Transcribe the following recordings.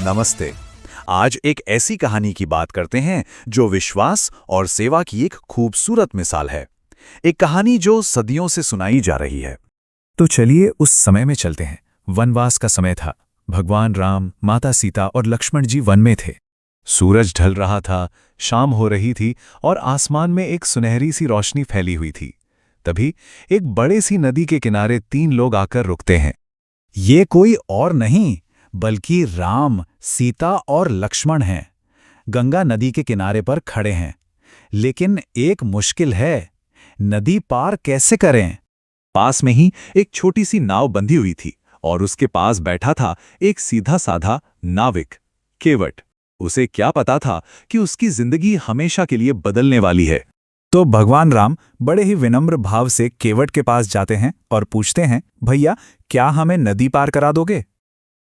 नमस्ते। आज एक ऐसी कहानी की बात करते हैं जो विश्वास और सेवा की एक खूबसूरत मिसाल है। एक कहानी जो सदियों से सुनाई जा रही है। तो चलिए उस समय में चलते हैं। वनवास का समय था। भगवान राम, माता सीता और लक्ष्मण जी वन में थे। सूरज ढल रहा था, शाम हो रही थी और आसमान में एक सुनहरी सी रोशनी फैली हुई थी। तभी एक बड़े सी नदी के किनारे 3 लोग आकर रुकते हैं। ये कोई और नहीं बल्कि राम, सीता और लक्ष्मण हैं। गंगा नदी के किनारे पर खड़े हैं। लेकिन एक मुश्किल है, नदी पार कैसे करें? पास में ही एक छोटी सी नाव बंधी हुई थी और उसके पास बैठा था एक सीधा साधा नाविक, केवट। उसे क्या पता था कि उसकी जिंदगी हमेशा के लिए बदलने वाली है। तो भगवान राम बड़े ही विनम्र भाव से केवट के पास जाते हैं और पूछते हैं, भैया क्या हमें नदी पार करा दोगे?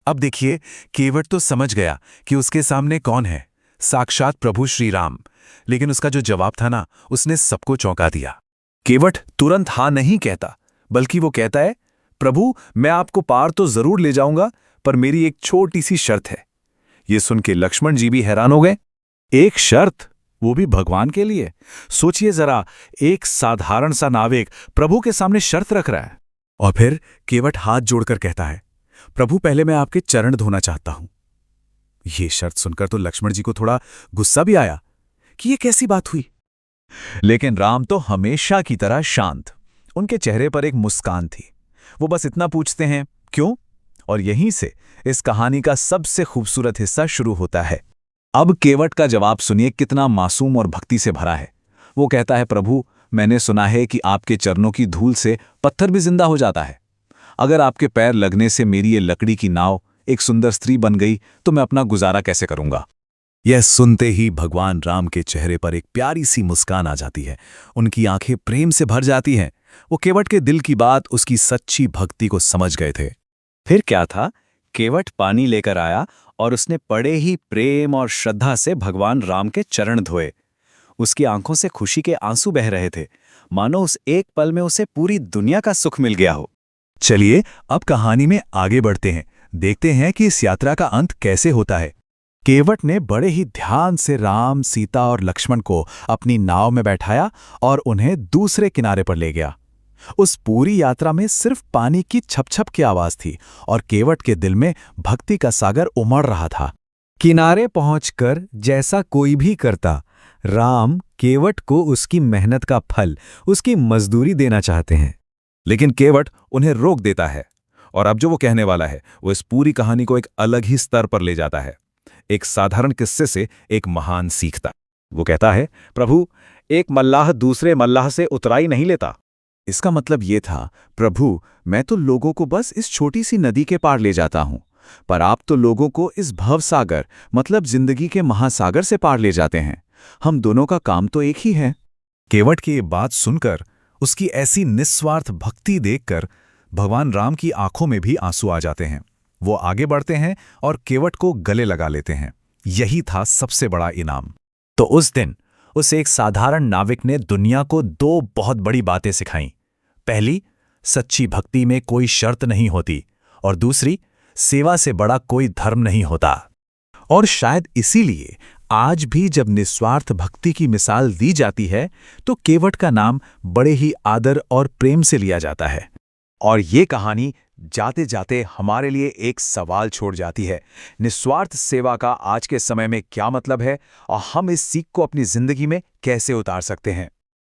अब देखिए, केवट तो समझ गया कि उसके सामने कौन है, साक्षात प्रभु श्री राम। लेकिन उसका जो जवाब था ना, उसने सबको चौंका दिया। केवट तुरंत हाँ नहीं कहता, बल्कि वो कहता है, प्रभु मैं आपको पार तो जरूर ले जाऊंगा, पर मेरी एक छोटी सी शर्त है। ये सुन के लक्ष्मण जी भी हैरान हो गए। एक शर्त, वो भी भगवान के लिए? सोचिए जरा, एक साधारण सा नाविक प्रभु के सामने शर्त रख रहा है। और फिर केवट हाथ जोड़कर कहता है, प्रभु पहले मैं आपके चरण धोना चाहता हूं। ये शर्त सुनकर तो लक्ष्मण जी को थोड़ा गुस्सा भी आया कि ये कैसी बात हुई। लेकिन राम तो हमेशा की तरह शांत। उनके चेहरे पर एक मुस्कान थी। वो बस इतना पूछते हैं, क्यों? और यहीं से इस कहानी का सबसे खूबसूरत हिस्सा शुरू होता है। अब केवट का जवाब सुनिए, कितना मासूम और भक्ति से भरा है। वो कहता है, प्रभु मैंने सुना है कि आपके चरणों की धूल से पत्थर भी जिंदा हो जाता है। अगर आपके पैर लगने से मेरी ये लकड़ी की नाव एक सुंदर स्त्री बन गई तो मैं अपना गुजारा कैसे करूंगा? यह सुनते ही भगवान राम के चेहरे पर एक प्यारी सी मुस्कान आ जाती है। उनकी आंखें प्रेम से भर जाती हैं। वो केवट के दिल की बात, उसकी सच्ची भक्ति को समझ गए थे। फिर क्या था, केवट पानी लेकर आया और उसने बड़े ही प्रेम और श्रद्धा से भगवान राम के चरण धोए। उसकी आंखों से खुशी के आंसू बह रहे थे, मानो उस एक पल में उसे पूरी दुनिया का सुख मिल गया हो। चलिए अब कहानी में आगे बढ़ते हैं, देखते हैं कि इस यात्रा का अंत कैसे होता है। केवट ने बड़े ही ध्यान से राम, सीता और लक्ष्मण को अपनी नाव में बैठाया और उन्हें दूसरे किनारे पर ले गया। उस पूरी यात्रा में सिर्फ पानी की छप-छप की आवाज थी और केवट के दिल में भक्ति का सागर उमड़ रहा था। किनारे पहुंचकर जैसा कोई भी करता, राम केवट को उसकी मेहनत का फल, उसकी मजदूरी देना चाहते हैं। लेकिन केवट उन्हें रोक देता है और अब जो वो कहने वाला है वो इस पूरी कहानी को एक अलग ही स्तर पर ले जाता है। एक साधारण किस्से से एक महान सीखता। वो कहता है, प्रभु एक मल्लाह दूसरे मल्लाह से उतराई नहीं लेता। इसका मतलब ये था, प्रभु मैं तो लोगों को बस इस छोटी सी नदी के पार ले जाता हूं, पर आप तो लोगों को इस भवसागर मतलब जिंदगी के महासागर से पार ले जाते हैं। हम दोनों का काम तो एक ही है। केवट की ये बात सुनकर, उसकी ऐसी निस्वार्थ भक्ति देखकर भगवान राम की आंखों में भी आंसू आ जाते हैं। वो आगे बढ़ते हैं और केवट को गले लगा लेते हैं। यही था सबसे बड़ा इनाम। तो उस दिन उस एक साधारण नाविक ने दुनिया को 2 बहुत बड़ी बातें सिखाईं। पहली, सच्ची भक्ति में कोई शर्त नहीं होती, और दूसरी, सेवा से बड़ा कोई धर्म नहीं होता। और शायद इसीलिए आज भी जब निस्वार्थ भक्ति की मिसाल दी जाती है तो केवट का नाम बड़े ही आदर और प्रेम से लिया जाता है। और ये कहानी जाते जाते हमारे लिए एक सवाल छोड़ जाती है, निस्वार्थ सेवा का आज के समय में क्या मतलब है और हम इस सीख को अपनी जिंदगी में कैसे उतार सकते हैं।